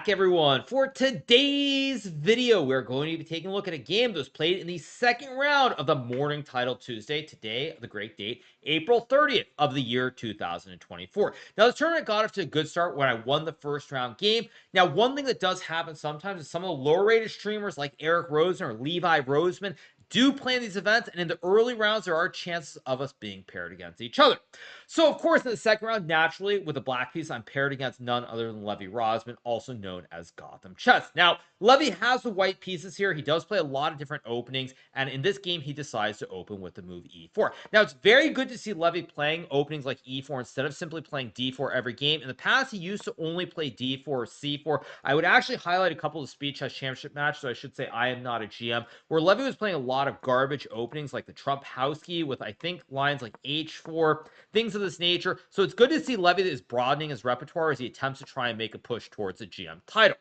back, everyone. For today's video, we're going to be taking a look at a game that was played in the second round of the Morning Title Tuesday. Today, the great date, April 30th of the year 2024. Now, this tournament got off to a good start when I won the first round game. Now, one thing that does happen sometimes is some of the lower-rated streamers like Eric Rosen or Levi Roseman do play in these events, and in the early rounds, there are chances of us being paired against each other. So, of course, in the second round, naturally, with the black piece, I'm paired against none other than Levy Rosman, also known as Gothamchess. Now, Levy has the white pieces here. He does play a lot of different openings, and in this game, he decides to open with the move e4. Now, it's very good to see Levy playing openings like e4 instead of simply playing d4 every game. In the past, he used to only play d4 or c4. I would actually highlight a couple of Speed Chess Championship matches, so I should say I am not a GM, where Levy was playing a lot of garbage openings like the Trump house key with, I think, lines like h4, things of this nature. So it's good to see Levy is broadening his repertoire as he attempts to try and make a push towards the GM title.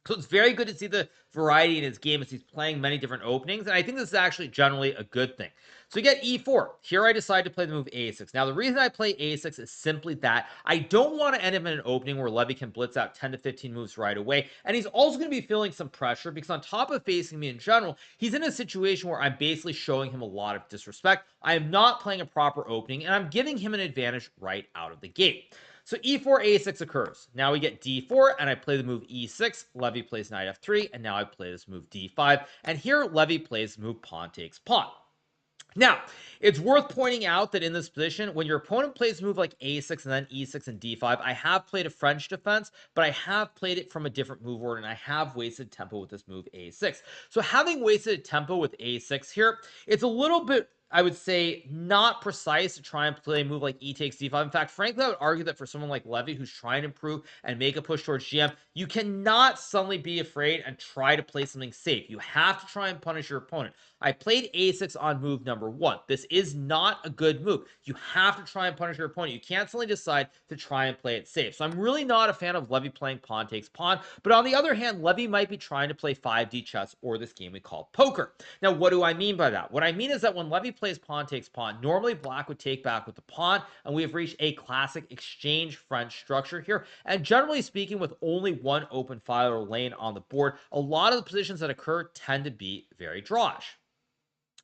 So it's very good to see the variety in his game as he's playing many different openings, and I think this is actually generally a good thing. So you get e4. Here I decide to play the move a6. Now, the reason I play a6 is simply that I don't want to end up in an opening where Levy can blitz out 10 to 15 moves right away, and he's also going to be feeling some pressure because on top of facing me in general, he's in a situation where I'm basically showing him a lot of disrespect. I am not playing a proper opening, and I'm giving him an advantage right out of the gate. So e4, a6 occurs. Now we get d4, and I play the move e6. Levy plays knight f3, and now I play this move d5. And here, Levy plays the move pawn takes pawn. Now, it's worth pointing out that in this position, when your opponent plays a move like a6 and then e6 and d5, I have played a French defense, but I have played it from a different move order, and I have wasted tempo with this move a6. So having wasted tempo with a6 here, it's a little bit, I would say, not precise to try and play a move like e takes d5. In fact, frankly, I would argue that for someone like Levy who's trying to improve and make a push towards GM, you cannot suddenly be afraid and try to play something safe. You have to try and punish your opponent. I played a6 on move number 1. This is not a good move. You have to try and punish your opponent. You can't suddenly decide to try and play it safe. So I'm really not a fan of Levy playing pawn takes pawn. But on the other hand, Levy might be trying to play 5D chess or this game we call poker. Now, what do I mean by that? What I mean is that when Levy plays pawn takes pawn, normally black would take back with the pawn, and we have reached a classic exchange French structure here. And generally speaking, with only one open file or lane on the board, a lot of the positions that occur tend to be very drawish.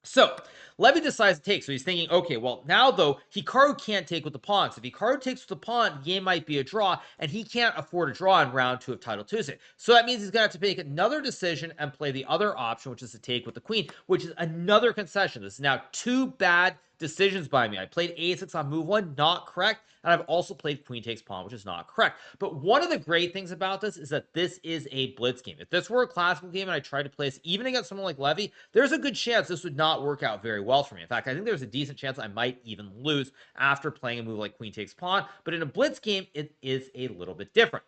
So, Levy decides to take. So he's thinking, okay, well, now though, Hikaru can't take with the pawn. So if Hikaru takes with the pawn, the game might be a draw, and he can't afford a draw in round 2 of Title Tuesday. So that means he's going to have to make another decision and play the other option, which is to take with the queen, which is another concession. This is now 2 bad decisions by me. I played a6 on move 1, not correct, and I've also played queen takes pawn, which is not correct. But one of the great things about this is that this is a blitz game. If this were a classical game and I tried to play this even against someone like Levy, there's a good chance this would not work out very well for me. In fact, I think there's a decent chance I might even lose after playing a move like queen takes pawn. But in a blitz game, it is a little bit different.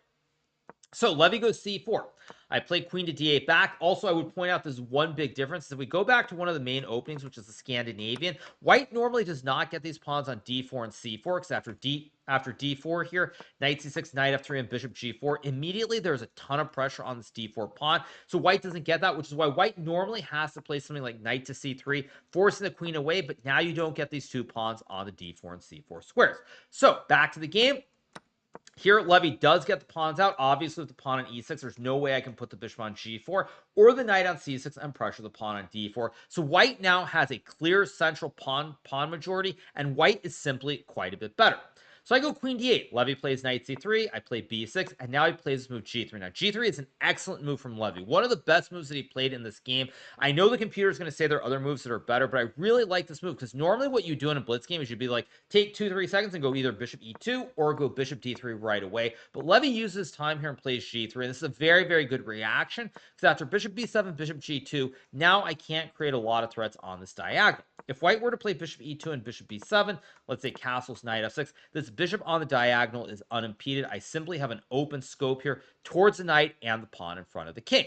So Levy goes c4. I play queen to d8 back. Also, I would point out there's one big difference. If we go back to one of the main openings, which is the Scandinavian, white normally does not get these pawns on d4 and c4, because after d4 here, knight c6, knight f3, and bishop g4, immediately there's a ton of pressure on this d4 pawn. So white doesn't get that, which is why white normally has to play something like knight to c3, forcing the queen away, but now you don't get these 2 pawns on the d4 and c4 squares. So back to the game. Here, Levy does get the pawns out. Obviously, with the pawn on e6, there's no way I can put the bishop on g4 or the knight on c6 and pressure the pawn on d4. So white now has a clear central pawn majority, and white is simply quite a bit better. So I go queen d8. Levy plays knight c3. I play b6, and now he plays this move g3. Now, g3 is an excellent move from Levy. One of the best moves that he played in this game. I know the computer is going to say there are other moves that are better, but I really like this move because normally what you do in a blitz game is you'd be like, take 2-3 seconds and go either bishop e2 or go bishop d3 right away. But Levy uses time here and plays g3, and this is a very, very good reaction because after bishop b7, bishop g2, now I can't create a lot of threats on this diagonal. If white were to play bishop e2 and bishop b7, let's say castles knight f6, this bishop on the diagonal is unimpeded. I simply have an open scope here towards the knight and the pawn in front of the king.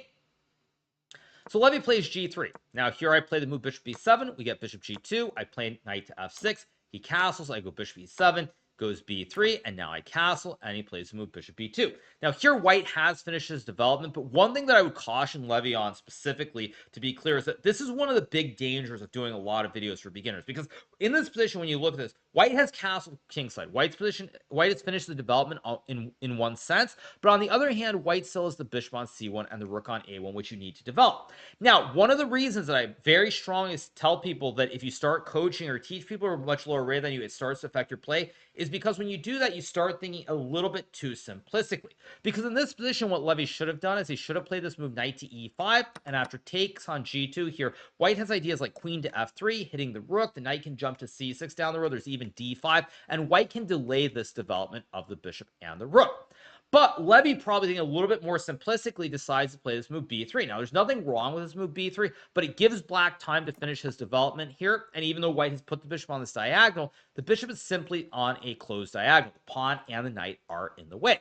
So Levy plays g3. Now here I play the move bishop b7. We get bishop g2. I play knight to f6. He castles. I go bishop e7. goes b3, and now I castle, and he plays the move bishop b2. Now here, white has finished his development, but one thing that I would caution Levy on specifically, to be clear, is that this is one of the big dangers of doing a lot of videos for beginners, because in this position, when you look at this, white has castled kingside. White has finished the development in one sense, but on the other hand, white still has the bishop on c1 and the rook on a1, which you need to develop. Now, one of the reasons that I very strongly tell people that if you start coaching or teach people who are much lower rate than you, it starts to affect your play, is because when you do that, you start thinking a little bit too simplistically. Because in this position, what Levy should have done is he should have played this move knight to e5, and after takes on g2 here, white has ideas like queen to f3, hitting the rook, the knight can jump to c6 down the road, there's even d5, and white can delay this development of the bishop and the rook. But Levy, probably thinking a little bit more simplistically, decides to play this move b3. Now, there's nothing wrong with this move b3, but it gives black time to finish his development here. And even though white has put the bishop on this diagonal, the bishop is simply on a closed diagonal. The pawn and the knight are in the way.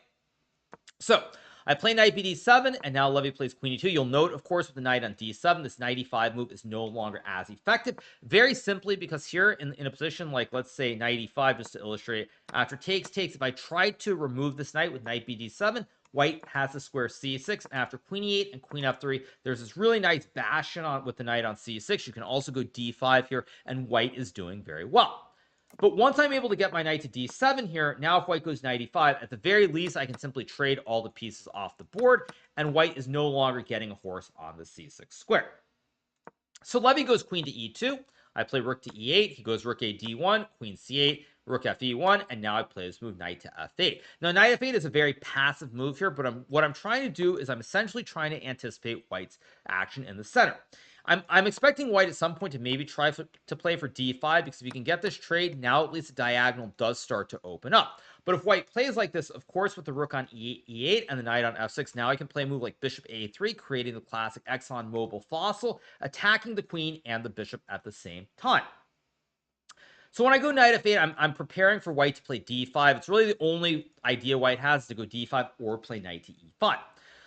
So I play knight bd7, and now Levy plays queen e2. You'll note, of course, with the knight on d7, this knight e5 move is no longer as effective. Very simply because here, in a position like, let's say, knight e5, just to illustrate, after takes, if I try to remove this knight with knight bd7, white has the square c6, and after queen e8 and queen f3, there's this really nice bastion with the knight on c6. You can also go d5 here, and white is doing very well. But once I'm able to get my knight to d7 here, now if white goes knight e5, at the very least, I can simply trade all the pieces off the board, and white is no longer getting a horse on the c6 square. So Levy goes queen to e2. I play rook to e8. He goes rook a d1, queen c8, rook fe1, and now I play this move knight to f8. Now, knight f8 is a very passive move here, but what I'm trying to do is I'm essentially trying to anticipate white's action in the center. I'm expecting white at some point to maybe try to play for d5, because if you can get this trade, now at least the diagonal does start to open up. But if white plays like this, of course, with the rook on e8 and the knight on f6, now I can play a move like bishop a3, creating the classic ExxonMobil fossil, attacking the queen and the bishop at the same time. So when I go knight f8, I'm preparing for white to play d5. It's really the only idea white has, to go d5 or play knight to e5.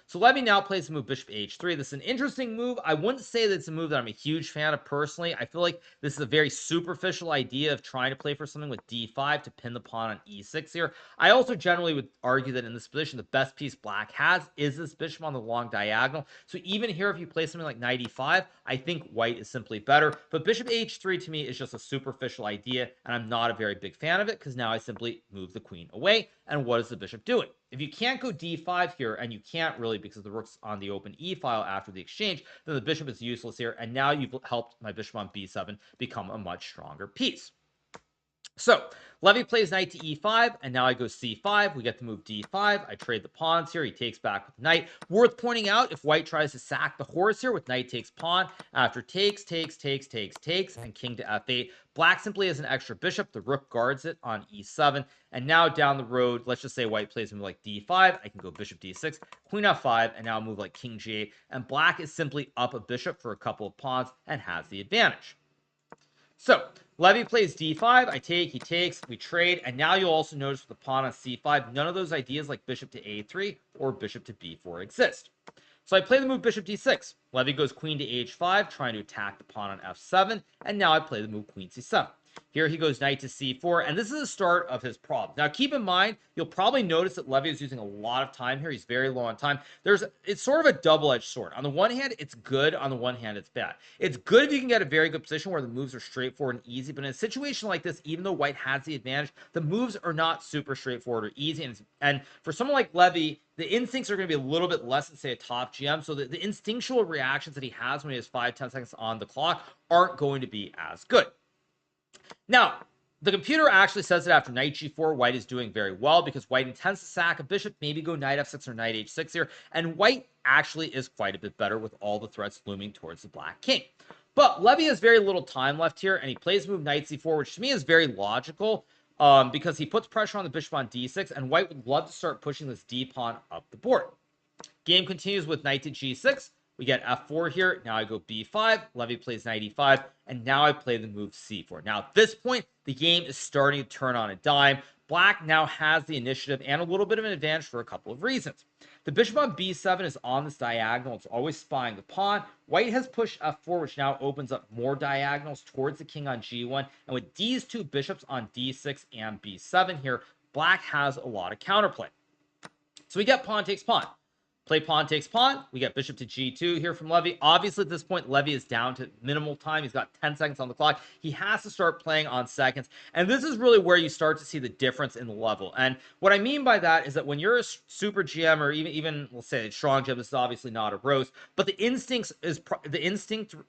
So Levy now plays the move bishop h3. This is an interesting move. I wouldn't say that it's a move that I'm a huge fan of personally. I feel like this is a very superficial idea of trying to play for something with d5 to pin the pawn on e6 here. I also generally would argue that in this position, the best piece black has is this bishop on the long diagonal. So even here, if you play something like knight e5, I think white is simply better. But bishop h3 to me is just a superficial idea, and I'm not a very big fan of it, because now I simply move the queen away. And what is the bishop doing? If you can't go d5 here, and you can't really because the rook's on the open e file after the exchange, then the bishop is useless here, and now you've helped my bishop on b7 become a much stronger piece. So Levy plays knight to e5, and now I go c5. We get to move d5. I trade the pawns here. He takes back with knight. Worth pointing out, if white tries to sack the horse here with knight takes pawn, after takes, and king to f8, black simply has an extra bishop. The rook guards it on e7. And now down the road, let's just say white plays a move like d5. I can go bishop d6, queen f5, and now move like king g8. And black is simply up a bishop for a couple of pawns and has the advantage. So Levy plays d5, I take, he takes, we trade, and now you'll also notice with the pawn on c5, none of those ideas like bishop to a3 or bishop to b4 exist. So I play the move bishop d6. Levy goes queen to h5, trying to attack the pawn on f7, and now I play the move queen c7. Here he goes knight to c4, and this is the start of his problem. Now, keep in mind, you'll probably notice that Levy is using a lot of time here. He's very low on time. It's sort of a double-edged sword. On the one hand, it's good. On the one hand, it's bad. It's good if you can get a very good position where the moves are straightforward and easy, but in a situation like this, even though white has the advantage, the moves are not super straightforward or easy, and for someone like Levy, the instincts are going to be a little bit less than, say, a top GM, so the instinctual reactions that he has when he has 5-10 seconds on the clock aren't going to be as good. Now, the computer actually says that after knight g4, white is doing very well because white intends to sack a bishop, maybe go knight f6 or knight h6 here, and white actually is quite a bit better with all the threats looming towards the black king. But Levy has very little time left here, and he plays move knight c4, which to me is very logical because he puts pressure on the bishop on d6, and white would love to start pushing this d pawn up the board. Game continues with knight to g6. We get f4 here. Now I go b5. Levy plays knight e5. And now I play the move c4. Now, at this point, the game is starting to turn on a dime. Black now has the initiative and a little bit of an advantage for a couple of reasons. The bishop on b7 is on this diagonal. It's always spying the pawn. White has pushed f4, which now opens up more diagonals towards the king on g1. And with these two bishops on d6 and b7 here, Black has a lot of counterplay. So we get pawn takes pawn. Play pawn takes pawn. We get bishop to g2 here from Levy. Obviously, at this point, Levy is down to minimal time. He's got 10 seconds on the clock. He has to start playing on seconds. And this is really where you start to see the difference in the level. And what I mean by that is that when you're a super GM or even let's say a strong GM, this is obviously not a roast, but the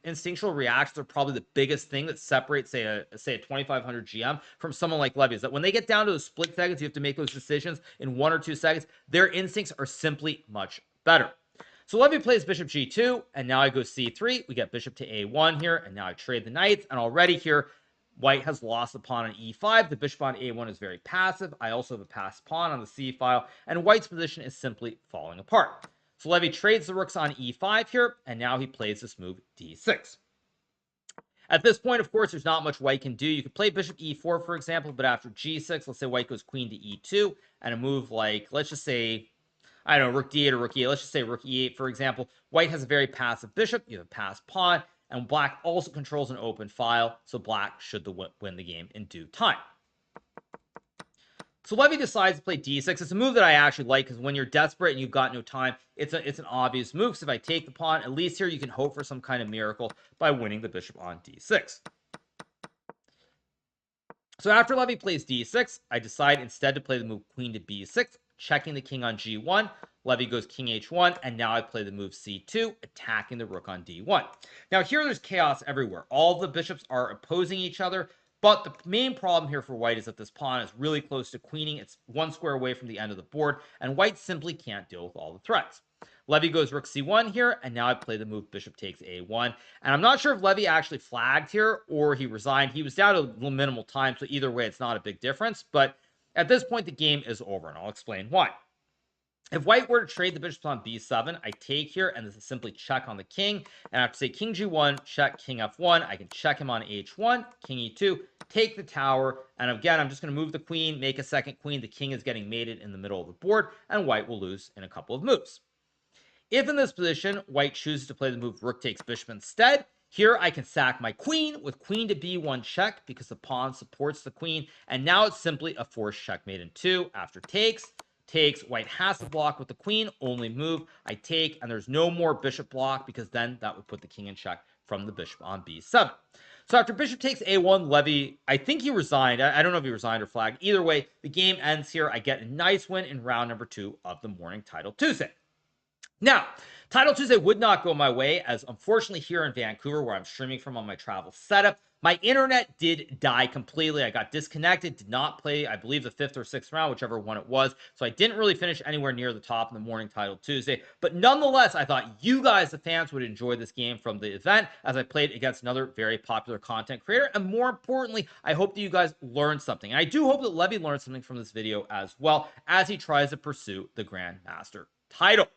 instinctual reactions are probably the biggest thing that separates, say a 2500 GM from someone like Levy. Is that when they get down to the split seconds, you have to make those decisions in 1 or 2 seconds. Their instincts are simply much better. So Levy plays bishop g2, and now I go c3. We get bishop to a1 here, and now I trade the knights. And already here, White has lost the pawn on e5. The bishop on a1 is very passive. I also have a passed pawn on the c file, and White's position is simply falling apart. So Levy trades the rooks on e5 here, and now he plays this move d6. At this point, of course, there's not much White can do. You could play bishop e4, for example, but after g6, let's say White goes queen to e2, and a move like, let's just say, I don't know, rook d8 or rook e8. Let's just say rook e8, for example. White has a very passive bishop. You have a passed pawn. And Black also controls an open file. So Black should win the game in due time. So Levy decides to play d6. It's a move that I actually like because when you're desperate and you've got no time, it's an obvious move. So if I take the pawn, at least here you can hope for some kind of miracle by winning the bishop on d6. So after Levy plays d6, I decide instead to play the move queen to b6, checking the king on g1. Levy goes king h1, and now I play the move c2, attacking the rook on d1. Now here there's chaos everywhere. All the bishops are opposing each other, but the main problem here for White is that this pawn is really close to queening. It's 1 square away from the end of the board, and White simply can't deal with all the threats. Levy goes rook c1 here, and now I play the move bishop takes a1. And I'm not sure if Levy actually flagged here or he resigned. He was down to minimal time, so either way, it's not a big difference. But at this point, the game is over, and I'll explain why. If White were to trade the bishops on b7, I take here, and this is simply check on the king. And I have to say king g1, check king f1. I can check him on h1, king e2, take the tower. And again, I'm just going to move the queen, make a second queen. The king is getting mated in the middle of the board, and White will lose in a couple of moves. If in this position, White chooses to play the move rook takes bishop instead, here I can sack my queen with queen to b1 check because the pawn supports the queen. And now it's simply a forced checkmate in 2 after takes. White has to block with the queen, only move. I take, and there's no more bishop block because then that would put the king in check from the bishop on b7. So after bishop takes a1, Levy, I think he resigned. I don't know if he resigned or flagged. Either way, the game ends here. I get a nice win in round number 2 of the Morning Title Tuesday. Now, Title Tuesday would not go my way, as unfortunately here in Vancouver, where I'm streaming from on my travel setup, my internet did die completely. I got disconnected, did not play, I believe, the 5th or 6th round, whichever one it was. So I didn't really finish anywhere near the top in the Morning Title Tuesday. But nonetheless, I thought you guys, the fans, would enjoy this game from the event as I played against another very popular content creator. And more importantly, I hope that you guys learned something. And I do hope that Levy learned something from this video as well as he tries to pursue the Grandmaster title.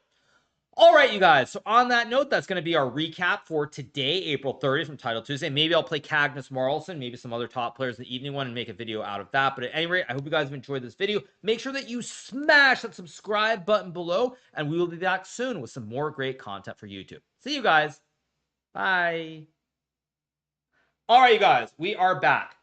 All right, you guys. So on that note, that's going to be our recap for today, April 30th from Title Tuesday. Maybe I'll play Magnus Carlsen, maybe some other top players in the evening one and make a video out of that. But at any rate, I hope you guys have enjoyed this video. Make sure that you smash that subscribe button below, and we will be back soon with some more great content for YouTube. See you guys. Bye. All right, you guys. We are back.